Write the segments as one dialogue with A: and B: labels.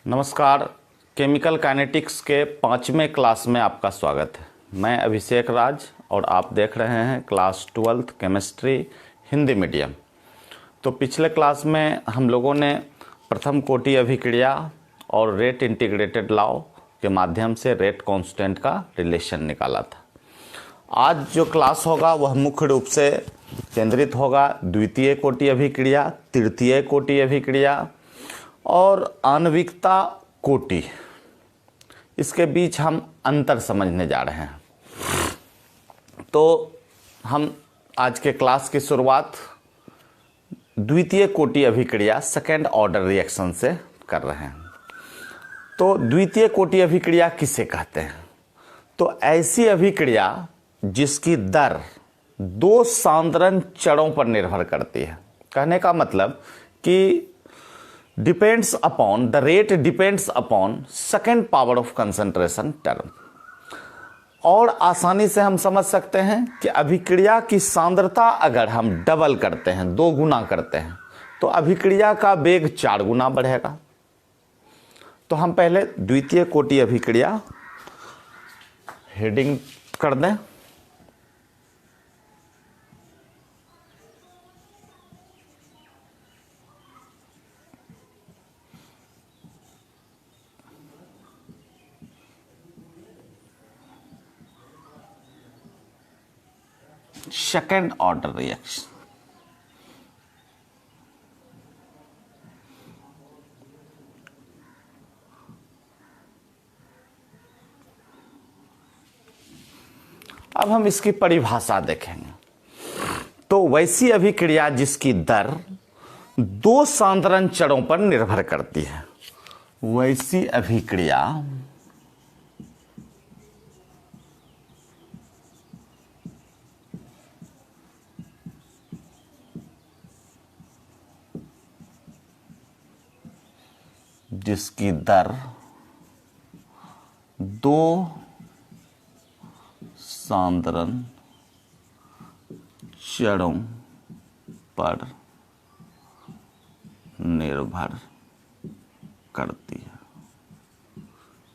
A: नमस्कार। Chemical kinetics के 5वें क्लास में आपका स्वागत है। मैं अभिषेक राज और आप देख रहे हैं class 12th chemistry Hindi medium. तो पिछले क्लास में हम लोगों ने प्रथम कोटि अभिक्रिया और रेट इंटीग्रेटेड लॉ के माध्यम से रेट कांस्टेंट का रिलेशन निकाला था। आज जो क्लास होगा वह मुख्य रूप से केंद्रित होगा द्वितीय कोटि अभिक्रिया, तृतीय कोटि अभिक्रिया और आणविकता कोटि, इसके बीच हम अंतर समझने जा रहे हैं। तो हम आज के क्लास की शुरुआत द्वितीय कोटि अभिक्रिया सेकेंड ऑर्डर रिएक्शन से कर रहे हैं। तो द्वितीय कोटि अभिक्रिया किसे कहते हैं? तो ऐसी अभिक्रिया जिसकी दर दो सांद्रण चरों पर निर्भर करती है। कहने का मतलब कि depends upon the rate depends upon second power of concentration term. और आसानी से हम समझ सकते हैं कि अभिक्रिया की सांद्रता अगर हम डबल करते हैं, 2 गुना करते हैं, तो अभिक्रिया का वेग 4 गुना बढ़ेगा। तो हम पहले द्वितीय कोटि अभिक्रिया हेडिंग कर दें। Second order reaction. अब हम इसकी परिभाषा देखेंगे। तो वैसी अभिक्रिया जिसकी दर दो सांद्रण चरों पर निर्भर करती है, वैसी अभिक्रिया जिसकी दर दो सांद्रण चरों पर निर्भर करती है।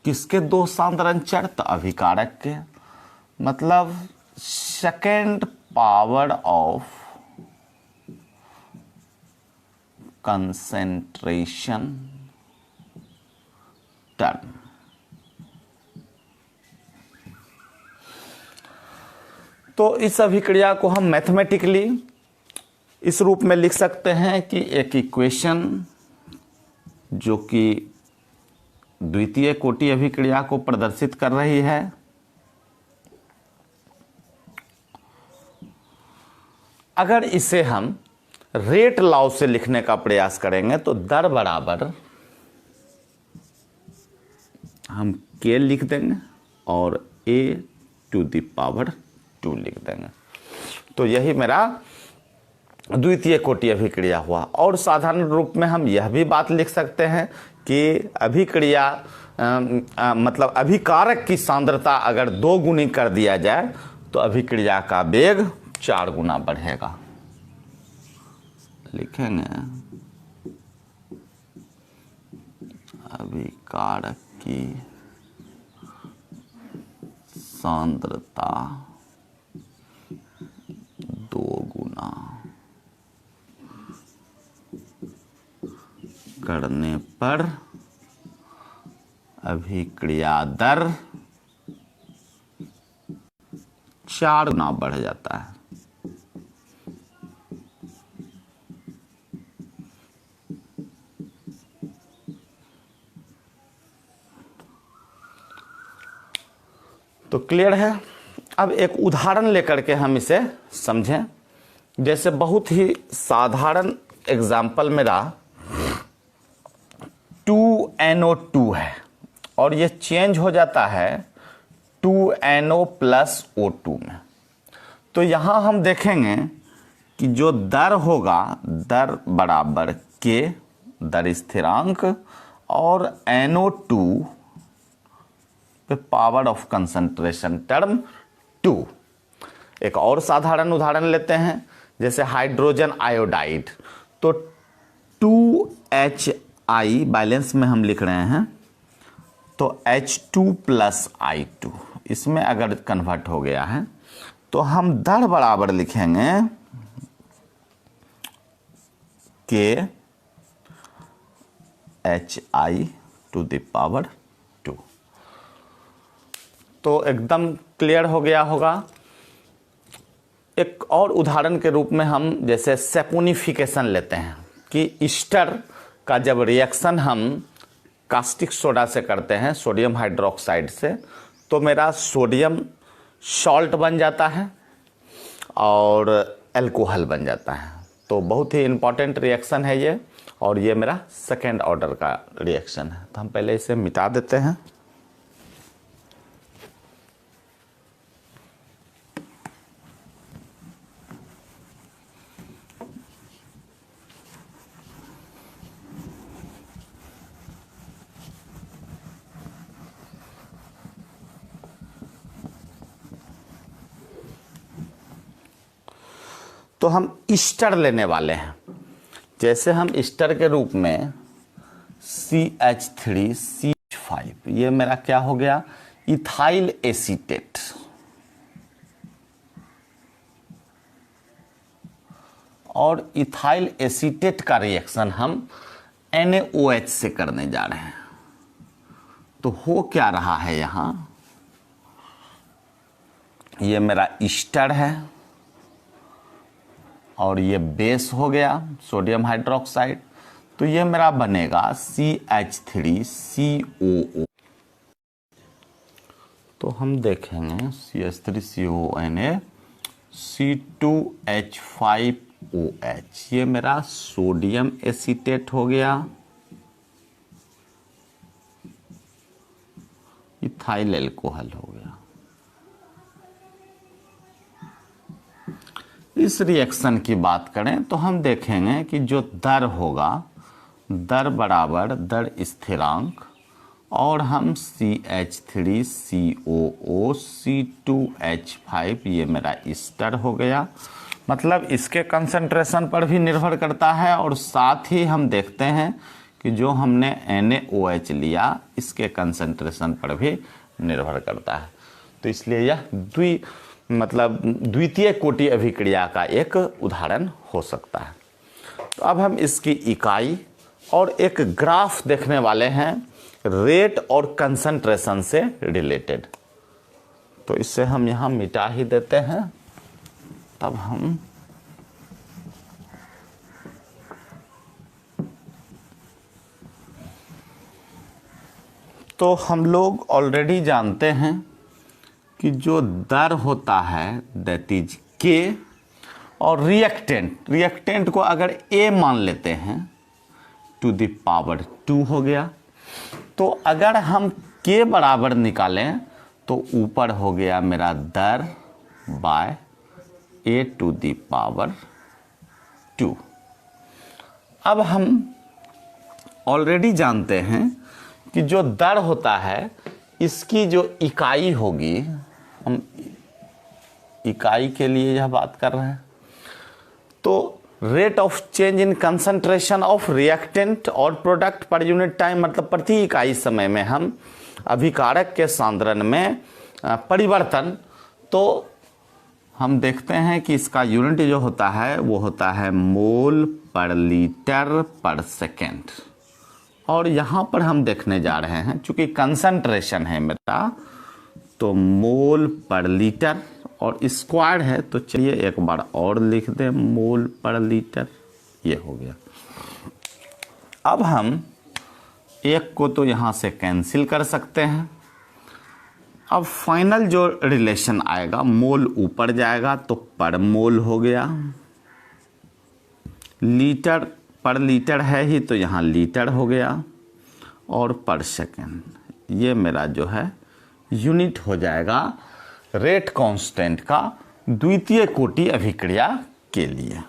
A: किसके दो सांद्रण चर? तो अभिकारक के, मतलब second power of concentration term. तो इस अभिक्रिया को हम मैथमेटिकली इस रूप में लिख सकते हैं कि एक इक्वेशन जो कि द्वितीय कोटि अभिक्रिया को प्रदर्शित कर रही है, अगर इसे हम रेट लॉ से लिखने का प्रयास करेंगे तो दर बराबर हम k लिख देंगे और a टू द पावर 2 लिख देंगे। तो यही मेरा द्वितीय कोटि अभिक्रिया हुआ। और साधारण रूप में हम यह भी बात लिख सकते हैं कि अभिक्रिया मतलब अभिकारक की सांद्रता अगर 2 गुनी कर दिया जाए तो अभिक्रिया का वेग 4 गुना बढ़ेगा। लिखेंगे अभिकारक की सांद्रता 2 गुना करने पर अभिक्रिया दर 4 गुना बढ़ जाता है। तो क्लियर है। अब एक उदाहरण लेकर के हम इसे समझें। जैसे बहुत ही साधारण एग्जाम्पल मेरा 2NO2 है और ये चेंज हो जाता है 2NO प्लस O2 में। तो यहां हम देखेंगे कि जो दर होगा, दर बराबर K, दर स्थिरांक, और NO2 power of concentration term 2। एक और साधारण उदाहरण लेते हैं, जैसे हाइड्रोजन आयोडाइड। तो 2H I बैलेंस में हम लिख रहे हैं, तो H2 प्लस I2 इसमें अगर कन्वर्ट हो गया है तो हम दर बराबर लिखेंगे K HI to the power 2। तो एकदम क्लियर हो गया होगा। एक और उदाहरण के रूप में हम जैसे सेपोनिफिकेशन लेते हैं कि ईस्टर का जब रिएक्शन हम कास्टिक सोडा से करते हैं, सोडियम हाइड्रोक्साइड से, तो मेरा सोडियम सॉल्ट बन जाता है और अल्कोहल बन जाता है। तो बहुत ही इम्पॉर्टेंट रिएक्शन है ये, और ये मेरा सेकेंड ऑर्डर का रिएक्शन है। तो हम पहले इसे मिटा देते हैं। तो हम ईस्टर लेने वाले हैं। जैसे हम ईस्टर के रूप में CH3CH5, ये मेरा क्या हो गया, इथाइल एसीटेट। और इथाइल एसीटेट का रिएक्शन हम NaOH से करने जा रहे हैं। तो हो क्या रहा है यहां, ये मेरा ईस्टर है और ये बेस हो गया सोडियम हाइड्रोक्साइड। तो ये मेरा बनेगा CH3COO। तो हम देखेंगे CH3CONA C2H5OH, ये मेरा सोडियम एसीटेट हो गया, इथाइल अल्कोहल हो गया। इस रिएक्शन की बात करें तो हम देखेंगे कि जो दर होगा, दर बराबर दर स्थिरांक, और हम CH3COO C2H5, ये मेरा ईस्टर हो गया। मतलब इसके कंसंट्रेशन पर भी निर्भर करता है, और साथ ही हम देखते हैं कि जो हमने NaOH लिया इसके कंसंट्रेशन पर भी निर्भर करता है। तो इसलिए यह द्वितीय कोटि अभिक्रिया का एक उदाहरण हो सकता है। तो अब हम इसकी इकाई और एक ग्राफ देखने वाले हैं रेट और कंसंट्रेशन से रिलेटेड। तो इससे हम यहां मिटा ही देते हैं। तब हम तो हम लोग ऑलरेडी जानते हैं कि जो दर होता है दैट इज K, और रिएक्टेंट को अगर A मान लेते हैं टू द पावर 2 हो गया। तो अगर हम K बराबर निकालें तो ऊपर हो गया मेरा दर by A to the power 2। अब हम ऑलरेडी जानते हैं कि जो दर होता है इसकी जो इकाई होगी, हम इकाई के लिए यह बात कर रहे हैं, तो rate of change in concentration of reactant और प्रोडक्ट पर यूनिट टाइम, मतलब प्रति इकाई समय में हम अभिकारक के सांद्रण में परिवर्तन। तो हम देखते हैं कि इसका यूनिट जो होता है वो होता है मोल पर लीटर पर सेकेंड। और यहाँ पर हम देखने जा रहे हैं, चूंकि कंसंट्रेशन है मेरा, तो मोल पर लीटर और स्क्वायर है, तो चलिए एक बार और लिख दें मोल पर लीटर, ये हो गया। अब हम एक को तो यहाँ से कैंसिल कर सकते हैं। अब फाइनल जो रिलेशन आएगा, मोल ऊपर जाएगा तो पर मोल हो गया, लीटर पर लीटर है ही तो यहाँ लीटर हो गया, और पर सेकेंड ये मेरा जो है यूनिट हो जाएगा रेट कांस्टेंट का द्वितीय कोटि अभिक्रिया के लिए।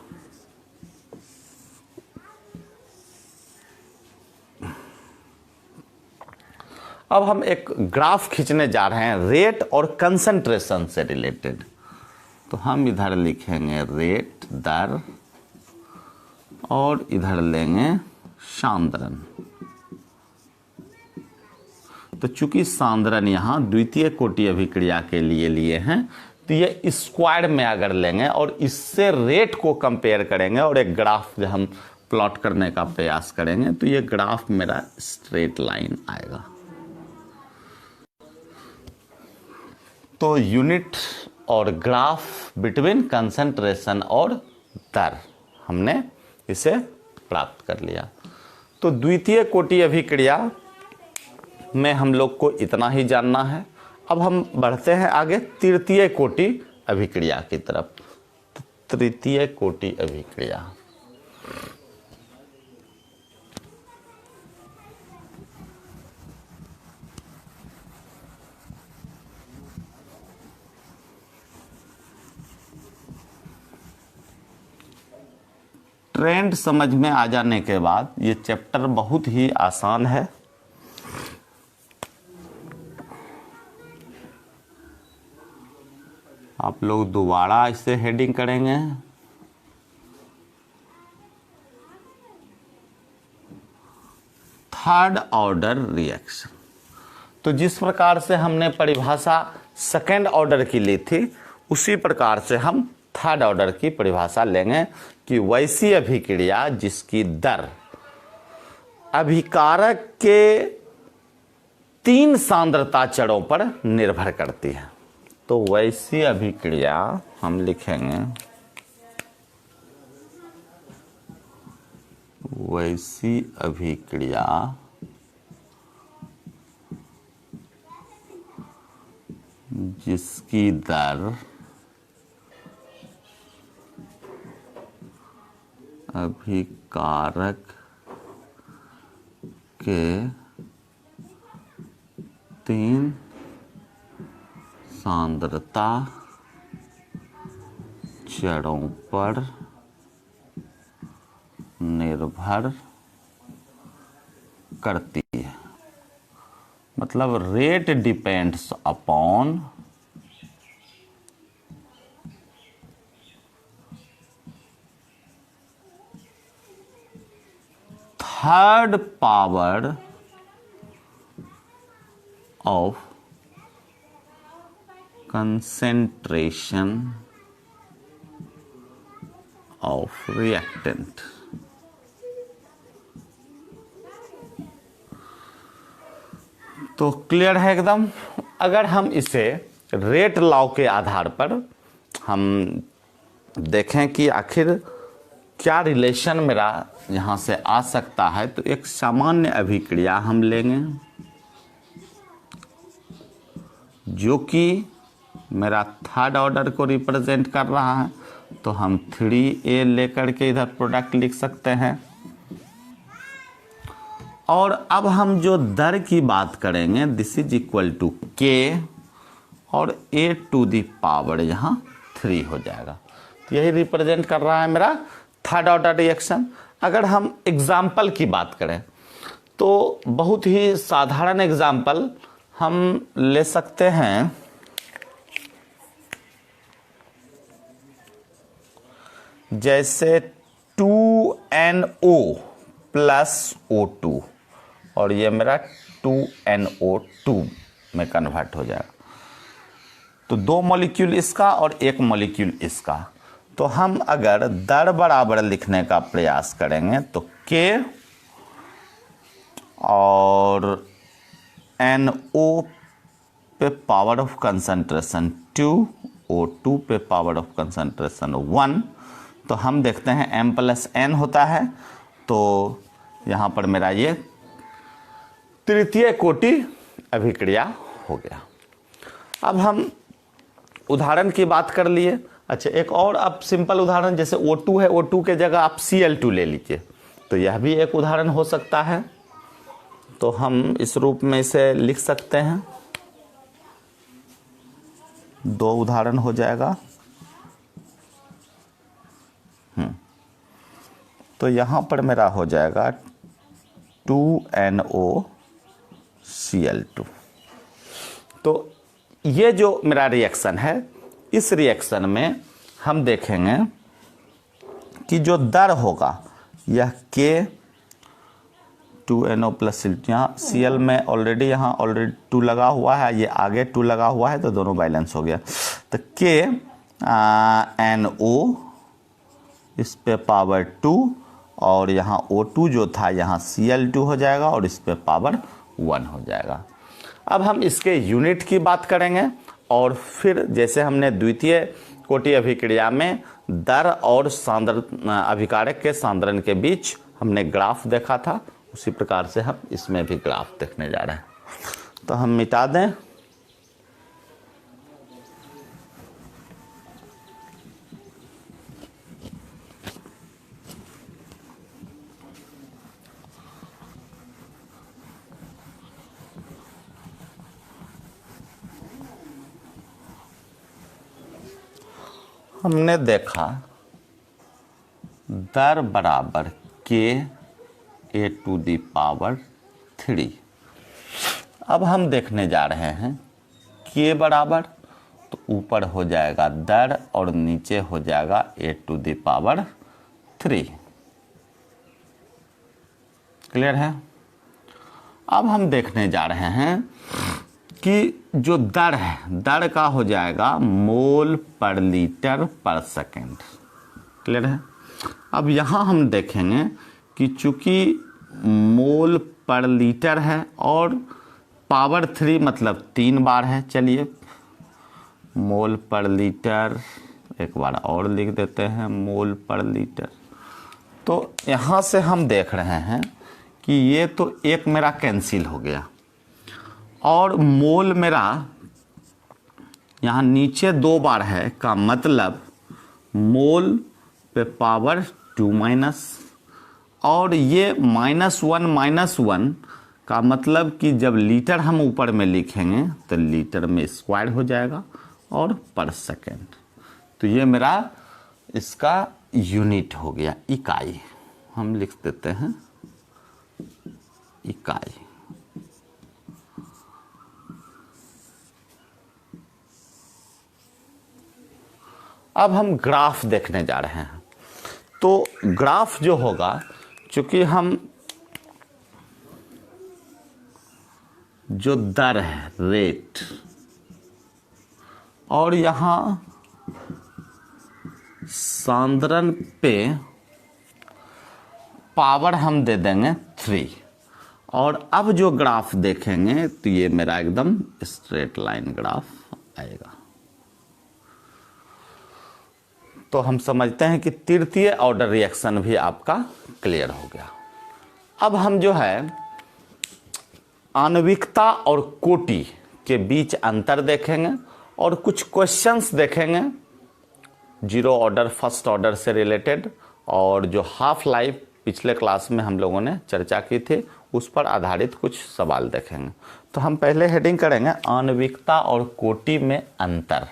A: अब हम एक ग्राफ खींचने जा रहे हैं रेट और कंसंट्रेशन से रिलेटेड। तो हम इधर लिखेंगे रेट दर और इधर लेंगे सांद्रण। तो चूंकि सांद्रण यहाँ द्वितीय कोटि अभिक्रिया के लिए हैं, तो ये स्क्वायर में अगर लेंगे और इससे रेट को कंपेयर करेंगे और एक ग्राफ जो हम प्लॉट करने का प्रयास करेंगे, तो ये ग्राफ मेरा स्ट्रेट लाइन आएगा। तो यूनिट और ग्राफ बिटवीन कंसंट्रेशन और दर हमने इसे प्राप्त कर लिया। तो द्वितीय कोटि अभिक्रिया में हम लोग को इतना ही जानना है। अब हम बढ़ते हैं आगे तृतीय कोटि अभिक्रिया की तरफ। तृतीय कोटि अभिक्रिया, ट्रेंड समझ में आ जाने के बाद ये चैप्टर बहुत ही आसान है। आप लोग दोबारा इसे हेडिंग करेंगे, थर्ड ऑर्डर रिएक्शन। तो जिस प्रकार से हमने परिभाषा सेकेंड ऑर्डर की ली थी, उसी प्रकार से हम थर्ड ऑर्डर की परिभाषा लेंगे कि वैसी अभिक्रिया जिसकी दर अभिकारक के 3 सांद्रता चरों पर निर्भर करती है। तो वैसी अभिक्रिया हम लिखेंगे, वैसी अभिक्रिया जिसकी दर अभिकारक के 3 सांद्रता चरों पर निर्भर करती है। मतलब rate depends upon third power of concentration of reactant। तो क्लियर है एकदम। अगर हम इसे रेट लॉ के आधार पर हम देखें कि आखिर क्या रिलेशन मेरा यहाँ से आ सकता है, तो एक सामान्य अभिक्रिया हम लेंगे जो कि मेरा थर्ड ऑर्डर को रिप्रेजेंट कर रहा है। तो हम 3A लेकर के इधर प्रोडक्ट लिख सकते हैं। और अब हम जो दर की बात करेंगे, this is equal to K और A टू दी पावर यहाँ 3 हो जाएगा। तो यही रिप्रेजेंट कर रहा है मेरा थर्ड ऑर्डर रिएक्शन। अगर हम एग्जाम्पल की बात करें तो बहुत ही साधारण एग्जाम्पल हम ले सकते हैं। जैसे 2NO प्लस O2 और ये मेरा 2NO2 में कन्वर्ट हो जाएगा। तो 2 मॉलिक्यूल इसका और 1 मॉलिक्यूल इसका। तो हम अगर दर बराबर लिखने का प्रयास करेंगे तो K और NO पे पावर ऑफ कंसंट्रेशन 2, O2 पे पावर ऑफ कंसंट्रेशन 1। तो हम देखते हैं M प्लस N होता है। तो यहाँ पर मेरा ये तृतीय कोटि अभिक्रिया हो गया। अब हम उदाहरण की बात कर लिए। अच्छा, एक और अब सिंपल उदाहरण, जैसे O2 है, O2 के जगह आप Cl2 ले लीजिए, तो यह भी एक उदाहरण हो सकता है। तो हम इस रूप में इसे लिख सकते हैं। 2 उदाहरण हो जाएगा। तो यहाँ पर मेरा हो जाएगा 2NOCl2। तो ये जो मेरा रिएक्शन है, इस रिएक्शन में हम देखेंगे कि जो दर होगा यह K 2NO प्लस यहाँ Cl में ऑलरेडी यहाँ ऑलरेडी 2 लगा हुआ है, ये आगे 2 लगा हुआ है, तो दोनों बैलेंस हो गया। तो KNO इस पे पावर 2 और यहाँ O2 जो था यहाँ Cl2 हो जाएगा और इस पे पावर 1 हो जाएगा। अब हम इसके यूनिट की बात करेंगे और फिर जैसे हमने द्वितीय कोटि अभिक्रिया में दर और सांद्रण अभिकारक के सांद्रण के बीच हमने ग्राफ देखा था, उसी प्रकार से हम इसमें भी ग्राफ देखने जा रहे हैं। तो हम मिटा दें। हमने देखा दर बराबर K⁴। अब हम देखने जा रहे हैं K बराबर, तो ऊपर हो जाएगा दर और नीचे हो जाएगा A⁴। क्लियर है। अब हम देखने जा रहे हैं कि जो दर है, दर का हो जाएगा मोल पर लीटर पर सेकेंड। क्लियर है। अब यहाँ हम देखेंगे कि चूंकि मोल पर लीटर है और पावर 3 मतलब 3 बार है, चलिए मोल पर लीटर एक बार और लिख देते हैं, मोल पर लीटर। तो यहाँ से हम देख रहे हैं कि ये तो एक मेरा कैंसिल हो गया और मोल मेरा यहाँ नीचे 2 बार है, का मतलब मोल पे पावर 2 माइनस, और ये -1 का मतलब कि जब लीटर हम ऊपर में लिखेंगे तो लीटर में स्क्वायर हो जाएगा और पर सेकेंड। तो ये मेरा इसका यूनिट हो गया, इकाई। हम लिख देते हैं इकाई। अब हम ग्राफ देखने जा रहे हैं। तो ग्राफ जो होगा, चूंकि हम जो दर है रेट और यहाँ सांद्रण पे पावर हम दे देंगे 3, और अब जो ग्राफ देखेंगे तो ये मेरा एकदम स्ट्रेट लाइन ग्राफ आएगा। तो हम समझते हैं कि तृतीय ऑर्डर रिएक्शन भी आपका क्लियर हो गया। अब हम जो है आणविकता और कोटि के बीच अंतर देखेंगे और कुछ क्वेश्चंस देखेंगे, 0 ऑर्डर फर्स्ट ऑर्डर से रिलेटेड, और जो हाफ लाइफ पिछले क्लास में हम लोगों ने चर्चा की थी उस पर आधारित कुछ सवाल देखेंगे। तो हम पहले हेडिंग करेंगे आणविकता और कोटि में अंतर।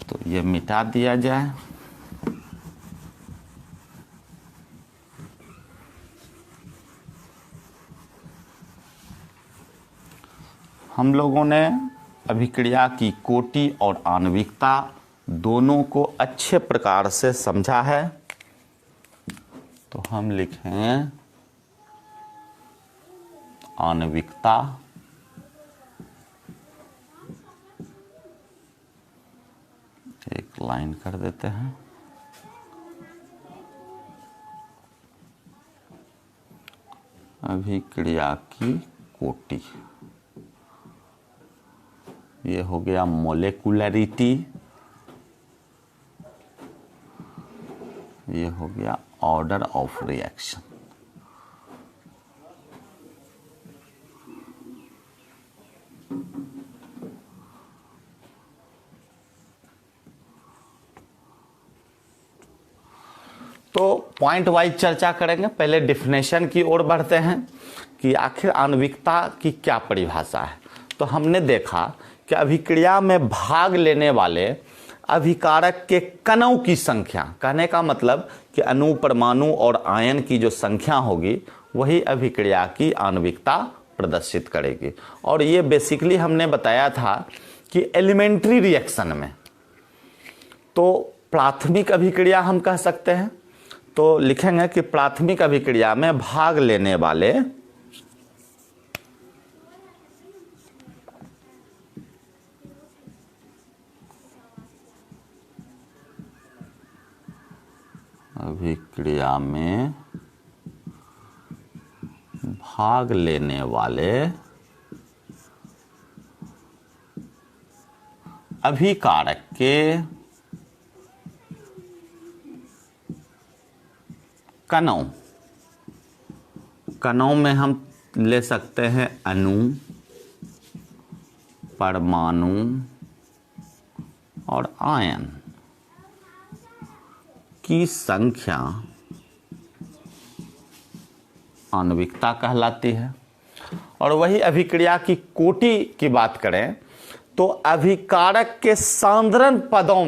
A: तो ये मिटा दिया जाए। हम लोगों ने अभिक्रिया की कोटि और आणविकता दोनों को अच्छे प्रकार से समझा है। तो हम लिखेंगे आणविकता एक लाइन कर देते हैं, अभिक्रिया की कोटि। ये हो गया मोलेकुलरिटी, ये हो गया ऑर्डर ऑफ रिएक्शन। तो पॉइंट वाइज चर्चा करेंगे। पहले डिफिनेशन की ओर बढ़ते हैं कि आखिर आणविकता की क्या परिभाषा है। तो हमने देखा कि अभिक्रिया में भाग लेने वाले अभिकारक के कणों की संख्या, कहने का मतलब कि अणु परमाणु और आयन की जो संख्या होगी वही अभिक्रिया की आणविकता प्रदर्शित करेगी। और ये बेसिकली हमने बताया था कि एलिमेंट्री रिएक्शन में तो प्राथमिक अभिक्रिया हम कह सकते हैं, तो लिखेंगे कि प्राथमिक अभिक्रिया में भाग लेने वाले अभिक्रिया में भाग लेने वाले अभिकारक के कणों, कणों में हम ले सकते हैं अणु, परमाणु और आयन की संख्या आणविकता कहलाती है। और वही अभिक्रिया की कोटि की बात करें तो अभिकारक के सांद्रण पदों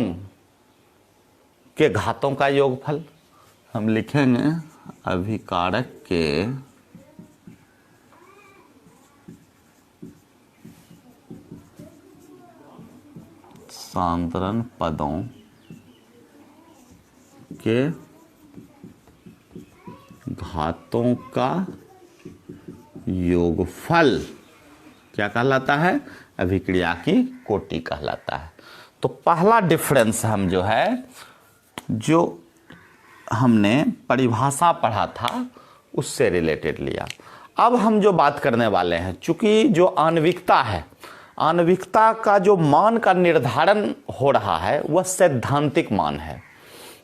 A: के घातों का योगफल। हम लिखेंगे अभिकारक के सांद्रण पदों के घातों का योगफल क्या कहलाता है? अभिक्रिया की कोटि कहलाता है। तो पहला डिफरेंस हम जो है, जो हमने परिभाषा पढ़ा था उससे रिलेटेड लिया। अब हम जो बात करने वाले हैं, चूंकि जो आणविकता है, आणविकता का जो मान का निर्धारण हो रहा है वह सैद्धांतिक मान है।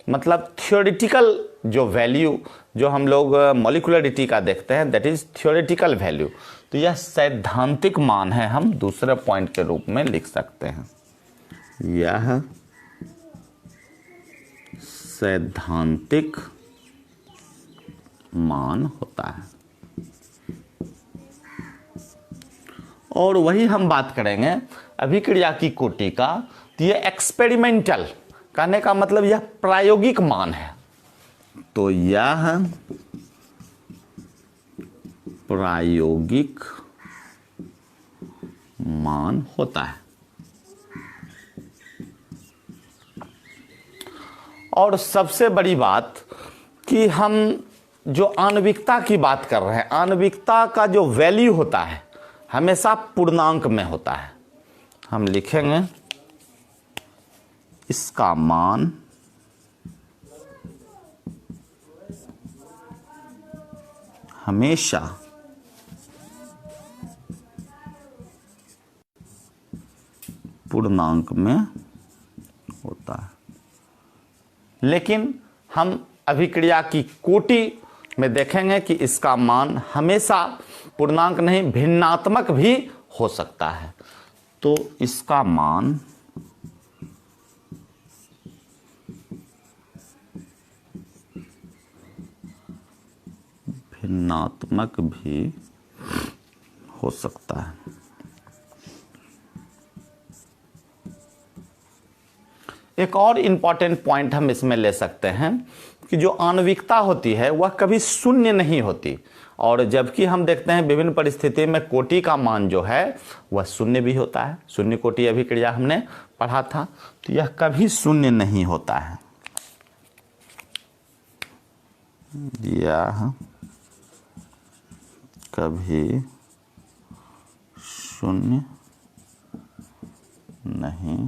A: मतलब थियोरेटिकल जो वैल्यू जो हम लोग मॉलिक्यूलरिटी का देखते हैं, दैट इज थियोरेटिकल वैल्यू। तो यह सैद्धांतिक मान है, हम दूसरे पॉइंट के रूप में लिख सकते हैं। यह सैद्धांतिक मान होता है। और वही हम बात करेंगे अभिक्रिया की कोटि का, तो यह एक्सपेरिमेंटल, कहने का मतलब यह प्रायोगिक मान है। तो यह प्रायोगिक मान होता है। और सबसे बड़ी बात कि हम जो आणविकता की बात कर रहे हैं, आणविकता का जो वैल्यू होता है हमेशा पूर्णांक में होता है। हम लिखेंगे इसका मान हमेशा पूर्णांक में होता है। लेकिन हम अभिक्रिया की कोटि में देखेंगे कि इसका मान हमेशा पूर्णांक नहीं, भिन्नात्मक भी हो सकता है। तो इसका मान भिन्नात्मक भी हो सकता है। एक और इंपॉर्टेंट पॉइंट हम इसमें ले सकते हैं कि जो आणविकता होती है वह कभी शून्य नहीं होती, और जबकि हम देखते हैं विभिन्न परिस्थिति में कोटि का मान जो है वह शून्य भी होता है। शून्य कोटि अभिक्रिया हमने पढ़ा था, तो यह कभी शून्य नहीं होता है। यह कभी शून्य नहीं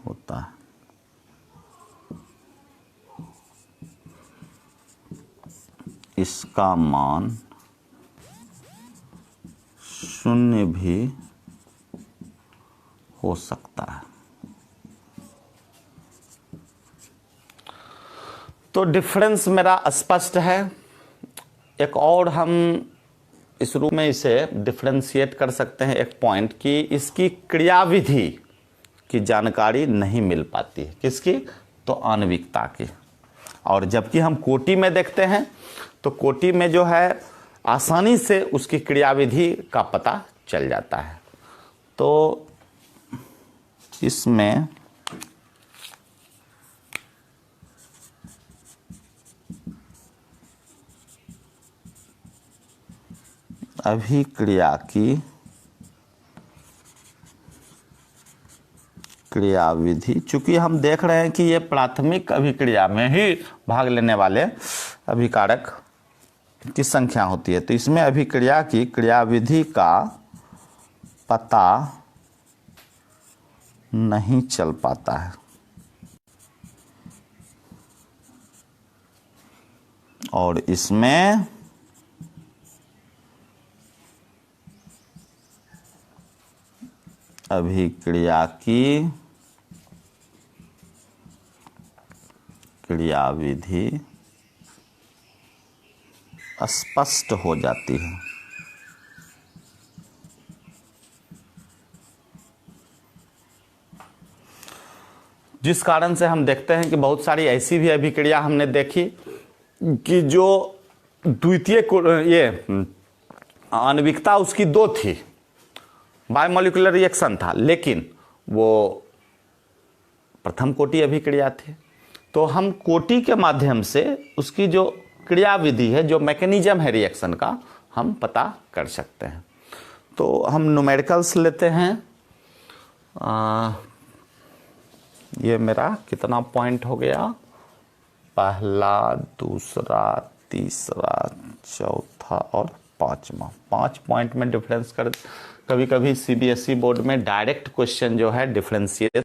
A: होता है। इसका मान शून्य भी हो सकता है। तो डिफरेंस मेरा स्पष्ट है। एक और हम इस रूप में इसे डिफरेंशिएट कर सकते हैं एक पॉइंट, कि इसकी क्रियाविधि की जानकारी नहीं मिल पाती है। किसकी? तो आणविकता की। और जबकि हम कोटि में देखते हैं तो कोटि में जो है आसानी से उसकी क्रियाविधि का पता चल जाता है। तो इसमें अभिक्रिया की क्रियाविधि, चूंकि हम देख रहे हैं कि ये प्राथमिक अभिक्रिया में ही भाग लेने वाले अभिकारक की संख्या होती है। तो इसमें अभिक्रिया की क्रियाविधि का पता नहीं चल पाता है। और इसमें अभिक्रिया की क्रियाविधि स्पष्ट हो जाती है। जिस कारण से हम देखते हैं कि बहुत सारी ऐसी भी अभिक्रिया हमने देखी कि जो द्वितीय ये आणविकता उसकी 2 थी, बायोमोलिकुलर रिएक्शन था, लेकिन वो प्रथम कोटि अभिक्रिया थी। तो हम कोटि के माध्यम से उसकी जो क्रियाविधि है, जो मैकेनिज्म है रिएक्शन का, हम पता कर सकते हैं। तो हम न्यूमेरिकल्स लेते हैं। ये मेरा कितना पॉइंट हो गया? पहला, दूसरा, तीसरा, चौथा और पांचवा। 5 पॉइंट में डिफरेंस कर। कभी कभी सीबीएसई बोर्ड में डायरेक्ट क्वेश्चन जो है डिफरेंशिएट,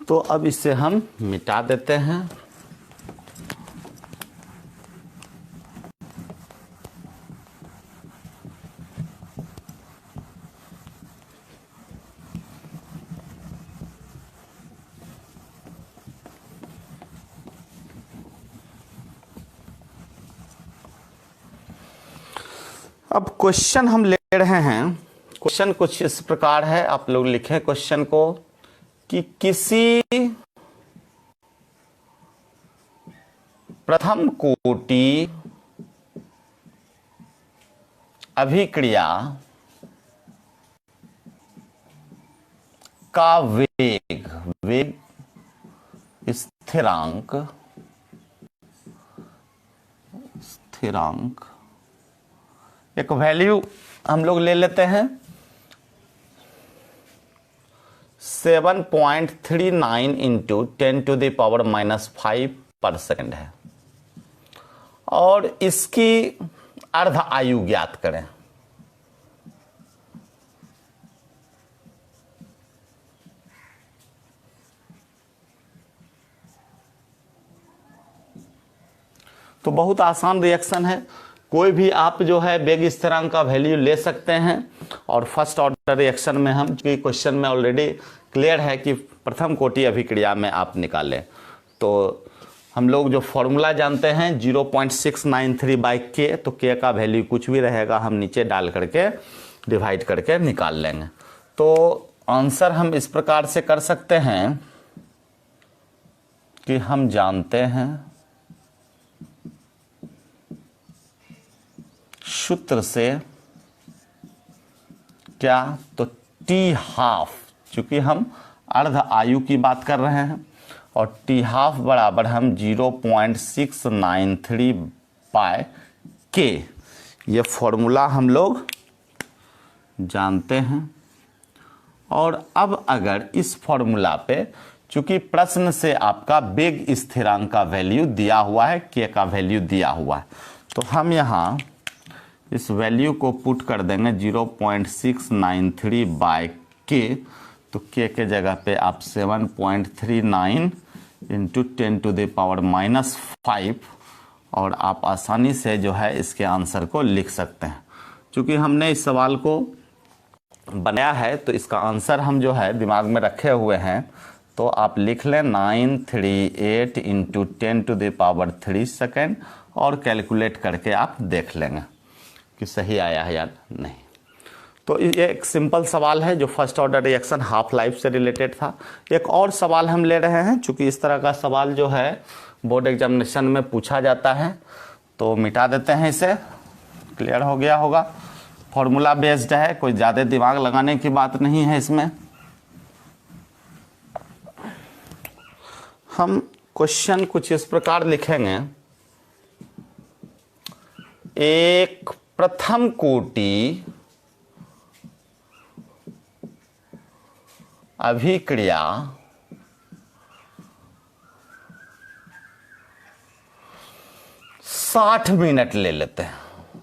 A: तो अब इसे हम मिटा देते हैं। अब क्वेश्चन हम ले रहे हैं। क्वेश्चन कुछ इस प्रकार है, आप लोग लिखें क्वेश्चन को कि किसी प्रथम कोटि अभिक्रिया का वेग स्थिरांक एक वैल्यू हम लोग ले लेते हैं 7.39 इंटू 10⁻⁻5 पर सेकेंड है, और इसकी अर्ध आयु ज्ञात करें। तो बहुत आसान रिएक्शन है। कोई भी आप जो है वेग स्थिरांक का वैल्यू ले सकते हैं, और फर्स्ट ऑर्डर रिएक्शन में हम, क्वेश्चन में ऑलरेडी क्लियर है कि प्रथम कोटि अभिक्रिया में आप निकालें, तो हम लोग जो फॉर्मूला जानते हैं 0.693/k, तो k का वैल्यू कुछ भी रहेगा, हम नीचे डाल करके डिवाइड करके निकाल लेंगे। तो आंसर हम इस प्रकार से कर सकते हैं कि हम जानते हैं सूत्र से क्या, तो T½ चूंकि हम अर्ध आयु की बात कर रहे हैं, और T½ बराबर हम 0.693/k, ये फॉर्मूला हम लोग जानते हैं। और अब अगर इस फॉर्मूला पे, चूंकि प्रश्न से आपका वेग स्थिरांक का वैल्यू दिया हुआ है, k का वैल्यू दिया हुआ है, तो हम यहाँ इस वैल्यू को पुट कर देंगे 0.693/k, तो k के जगह पे आप 7.39 इंटू 10⁻⁻5, और आप आसानी से जो है इसके आंसर को लिख सकते हैं। चूंकि हमने इस सवाल को बनाया है, तो इसका आंसर हम जो है दिमाग में रखे हुए हैं, तो आप लिख लें 938 इंटू 10⁻³ सेकेंड, और कैलकुलेट करके आप देख लेंगे कि सही आया है या नहीं। तो ये एक सिंपल सवाल है जो first order reaction half life से रिलेटेड था। एक और सवाल हम ले रहे हैं, चूंकि इस तरह का सवाल जो है बोर्ड एग्जामिनेशन में पूछा जाता है, तो मिटा देते हैं इसे। क्लियर हो गया होगा। फॉर्मूला बेस्ड है, कोई ज़्यादा दिमाग लगाने की बात नहीं है इसमें। हम क्वेश्चन कुछ इस प्रकार लिखेंगे, एक प्रथम कोटि अभिक्रिया साठ मिनट ले लेते हैं,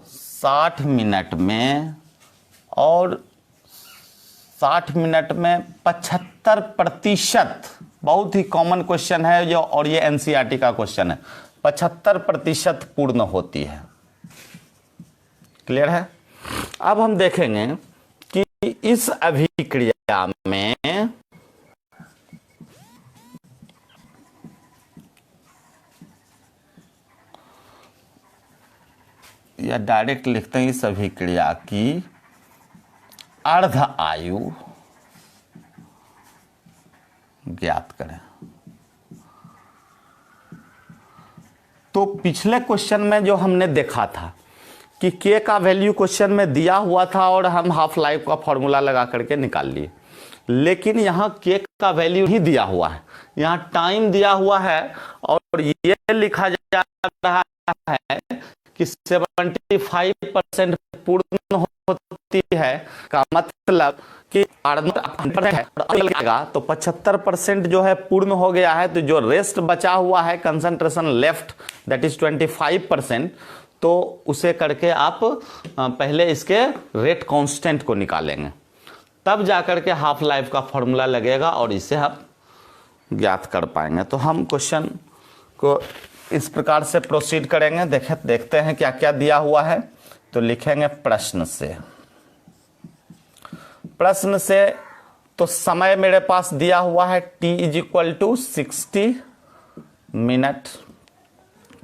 A: 60 मिनट में, और 60 मिनट में 75%, बहुत ही कॉमन क्वेश्चन है जो, और ये एनसीईआरटी का क्वेश्चन है, 75% पूर्ण होती है। क्लियर है? अब हम देखेंगे कि इस अभिक्रिया में या डायरेक्ट लिखते हैं इस अभिक्रिया की अर्ध आयु ज्ञात करें। तो पिछले क्वेश्चन में जो हमने देखा था कि के का वैल्यू क्वेश्चन में दिया हुआ था और हम हाफ लाइफ का फॉर्मूला लगा करके निकाल लिए, लेकिन यहाँ के का वैल्यू ही दिया हुआ है, यहाँ टाइम दिया हुआ है और ये लिखा जा रहा है कि 75% पूर्ण होती है, का मतलब कि तो 75% जो है पूर्ण हो गया है, तो जो रेस्ट बचा हुआ है कंसंट्रेशन लेफ्ट दैट इज 25%, तो उसे करके आप पहले इसके रेट कांस्टेंट को निकालेंगे, तब जाकर के हाफ लाइफ का फॉर्मूला लगेगा और इसे आप ज्ञात कर पाएंगे। तो हम क्वेश्चन को इस प्रकार से प्रोसीड करेंगे। देखते हैं क्या क्या दिया हुआ है। तो लिखेंगे प्रश्न से तो समय मेरे पास दिया हुआ है t is equal to 60 minute,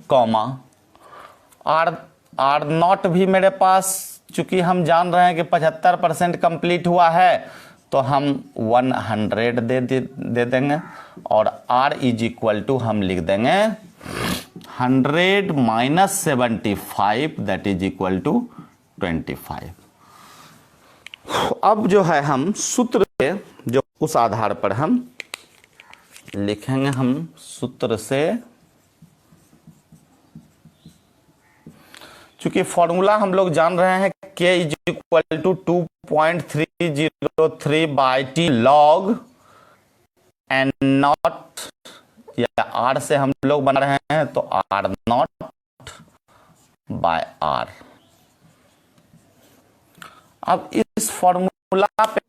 A: comma R naught भी मेरे पास, चूंकि हम जान रहे हैं कि 75% कंप्लीट हुआ है तो हम 100 दे देंगे, और r इज इक्वल टू हम लिख देंगे 100 minus 75 that is equal to 25। अब जो है हम सूत्र से, जो उस आधार पर हम लिखेंगे, हम सूत्र से, चूंकि फॉर्मूला हम लोग जान रहे हैं k is equal to 2.303 by T log N naught, या r से हम लोग बना रहे हैं तो r नॉट बाय r। अब इस फॉर्मूला पे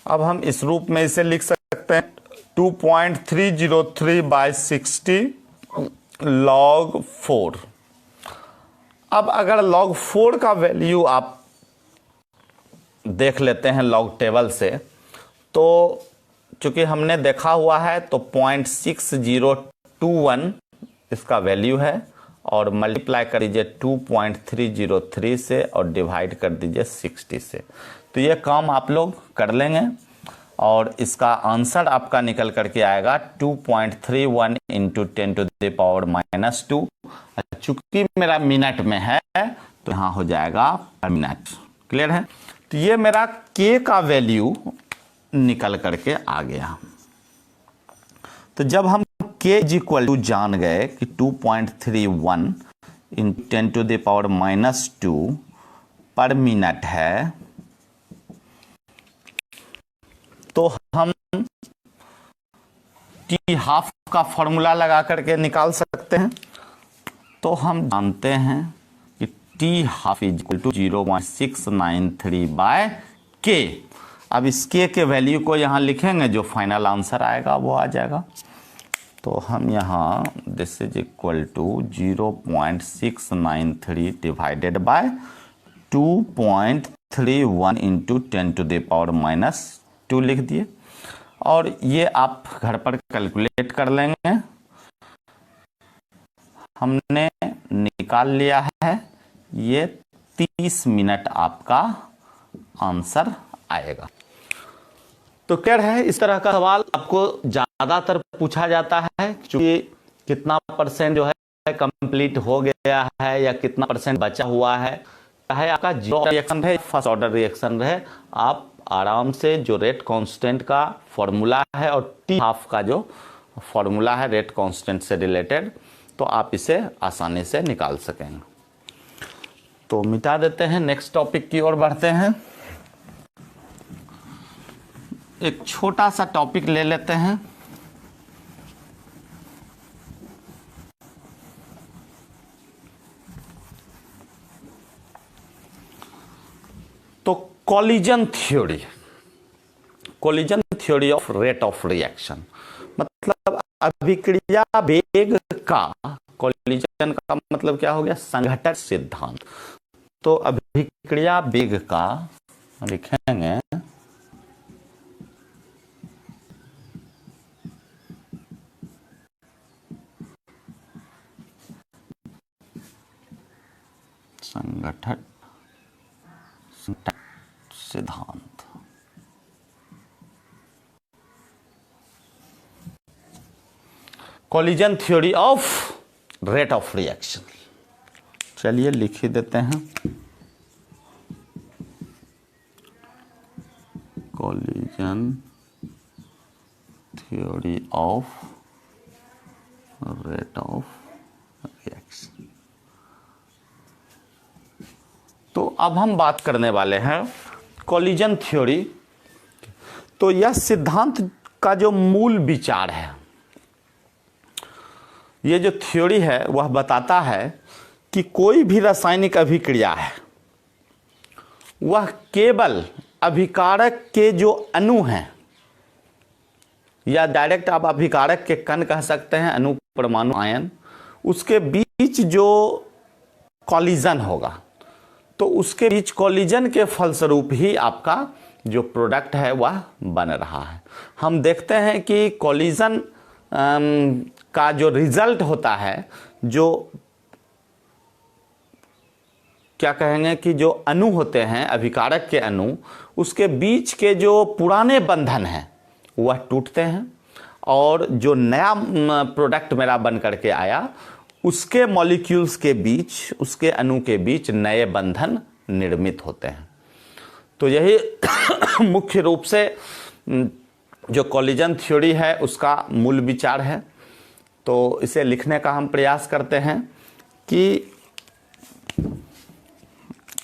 A: अब हम इस रूप में इसे लिख सकते हैं 2.303 बाई 60 लॉग 4। अब अगर log 4 का वैल्यू आप देख लेते हैं लॉग टेबल से, तो चूंकि हमने देखा हुआ है तो 0.6021 इसका वैल्यू है, और मल्टीप्लाई कर दीजिए 2.303 से और डिवाइड कर दीजिए 60 से। तो ये काम आप लोग कर लेंगे और इसका आंसर आपका निकल करके आएगा 2.31 इंटू 10⁻⁻²। चूंकि मेरा मिनट में है तो यहाँ हो जाएगा पर मिनट। क्लियर है? तो ये मेरा के का वैल्यू निकल करके आ गया। तो जब हम के इज इक्वल टू जान गए कि 2.31 इन 10⁻⁻² पर मिनट है, तो हम टी हाफ का फॉर्मूला लगा करके निकाल सकते हैं। तो हम जानते हैं कि T half is equal to 0.693 by K. अब इस के वैल्यू को यहाँ लिखेंगे, जो फाइनल आंसर आएगा वो आ जाएगा। तो हम यहाँ this is equal to 0.693 divided by 2.31 into 10⁻⁻² लिख दिए, और ये आप घर पर कैलकुलेट कर लेंगे। हमने निकाल लिया है, ये 30 मिनट आपका आंसर आएगा। तो क्या है, इस तरह का सवाल आपको ज्यादातर पूछा जाता है, क्योंकि कितना परसेंट जो है कंप्लीट हो गया है या कितना परसेंट बचा हुआ है, चाहे आपका जीरो रिएक्शन रहे, फर्स्ट ऑर्डर रिएक्शन रहे, आप आराम से जो रेट कांस्टेंट का फॉर्मूला है और टी हाफ का जो फॉर्मूला है रेट कांस्टेंट से रिलेटेड, तो आप इसे आसानी से निकाल सकेंगे। तो मिटा देते हैं, नेक्स्ट टॉपिक की ओर बढ़ते हैं। एक छोटा सा टॉपिक ले लेते हैं। तो collision theory, collision theory of rate of reaction, मतलब अभिक्रिया वेग का, कॉलिजन का मतलब क्या हो गया, संघटक सिद्धांत। तो अभिक्रिया वेग का लिखेंगे संघटक सिद्धांत। Collision theory of rate of reaction, चलिए लिख ही देते हैं। Collision theory of rate of reaction. तो अब हम बात करने वाले हैं कॉलिजन थ्योरी। तो यह सिद्धांत का जो मूल विचार है, ये जो थ्योरी है वह बताता है कि कोई भी रासायनिक अभिक्रिया है वह केवल अभिकारक के जो अणु हैं, या डायरेक्ट आप अभिकारक के कण कह सकते हैं, अणु परमाणु आयन, उसके बीच जो कॉलिजन होगा, तो उसके बीच कॉलिजन के फलस्वरूप ही आपका जो प्रोडक्ट है वह बन रहा है। हम देखते हैं कि कॉलिजन का जो रिजल्ट होता है, जो क्या कहेंगे कि जो अणु होते हैं, अभिकारक के अणु, उसके बीच के जो पुराने बंधन हैं वह टूटते हैं, और जो नया प्रोडक्ट मेरा बन करके आया उसके मॉलिक्यूल्स के बीच, उसके अणु के बीच नए बंधन निर्मित होते हैं। तो यही मुख्य रूप से जो कॉलिजन थ्योरी है उसका मूल विचार है। तो इसे लिखने का हम प्रयास करते हैं कि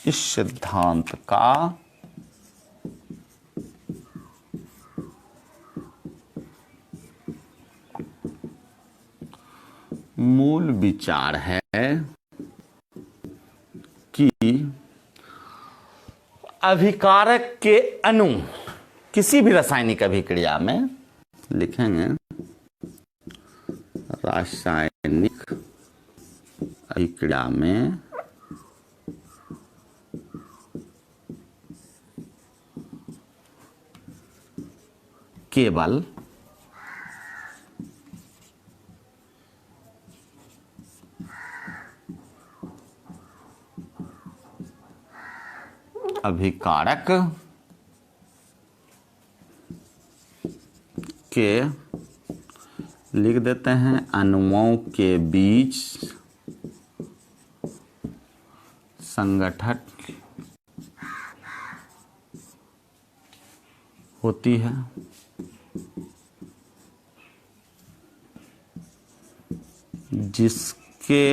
A: इस सिद्धांत का मूल विचार है कि अभिकारक के अणु किसी भी रासायनिक अभिक्रिया में, लिखेंगे रासायनिक अभिक्रिया में केवल अभिकारक के, लिख देते हैं, अणुओं के बीच संघटन होती है, जिसके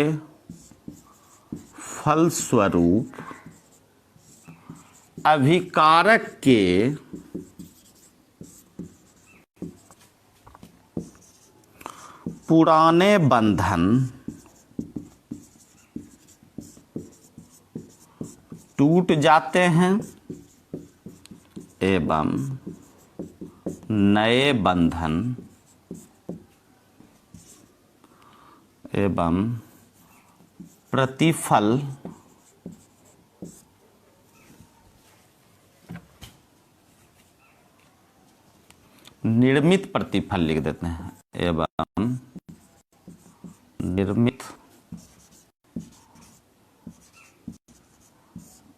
A: फलस्वरूप अभिकारक के पुराने बंधन टूट जाते हैं एवं नए बंधन एवं प्रतिफल निर्मित, प्रतिफल लिख देते हैं, एवं निर्मित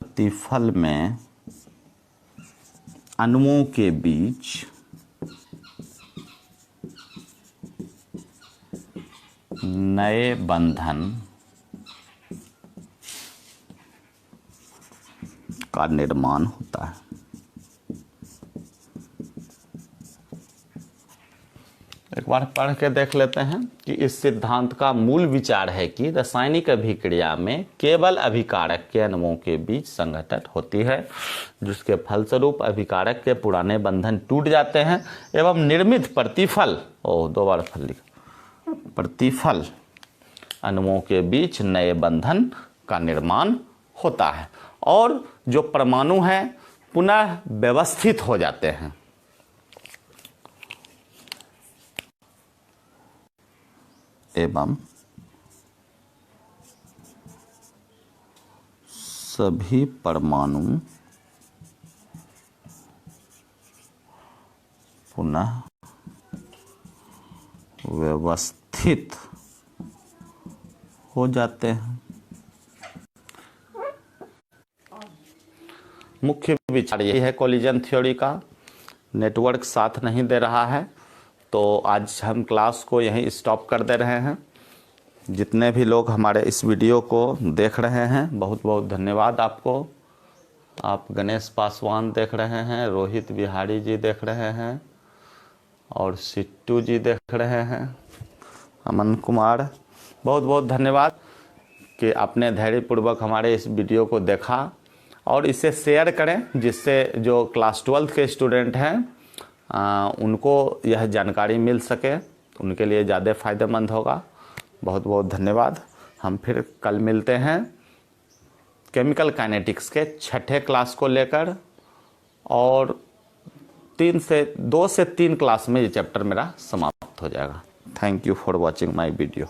A: प्रतिफल में अणुओं के बीच नए बंधन का निर्माण होता है। एक एक बार पढ़ के देख लेते हैं कि इस सिद्धांत का मूल विचार है कि रासायनिक अभिक्रिया में केवल अभिकारक के अणुओं के बीच संघटन होती है, जिसके फलस्वरूप अभिकारक के पुराने बंधन टूट जाते हैं एवं निर्मित प्रतिफल प्रतिफल अणुओं के बीच नए बंधन का निर्माण होता है और जो परमाणु हैं पुनः व्यवस्थित हो जाते हैं। एवं सभी परमाणु पुनः व्यवस्थित हो जाते हैं। मुख्य विचार यही है कोलिजन थ्योरी का। नेटवर्क साथ नहीं दे रहा है तो आज हम क्लास को यहीं स्टॉप कर दे रहे हैं। जितने भी लोग हमारे इस वीडियो को देख रहे हैं बहुत बहुत धन्यवाद आपको। आप गणेश पासवान देख रहे हैं, रोहित बिहारी जी देख रहे हैं और सिट्टू जी देख रहे हैं, अमन कुमार, बहुत बहुत धन्यवाद कि आपने धैर्यपूर्वक हमारे इस वीडियो को देखा और इसे शेयर करें, जिससे जो क्लास 12 के स्टूडेंट हैं उनको यह जानकारी मिल सके, उनके लिए ज़्यादा फ़ायदेमंद होगा। बहुत बहुत धन्यवाद। हम फिर कल मिलते हैं केमिकल काइनेटिक्स के 6ठे क्लास को लेकर और 2 से 3 क्लास में ये चैप्टर मेरा समाप्त हो जाएगा। Thank you for watching my video.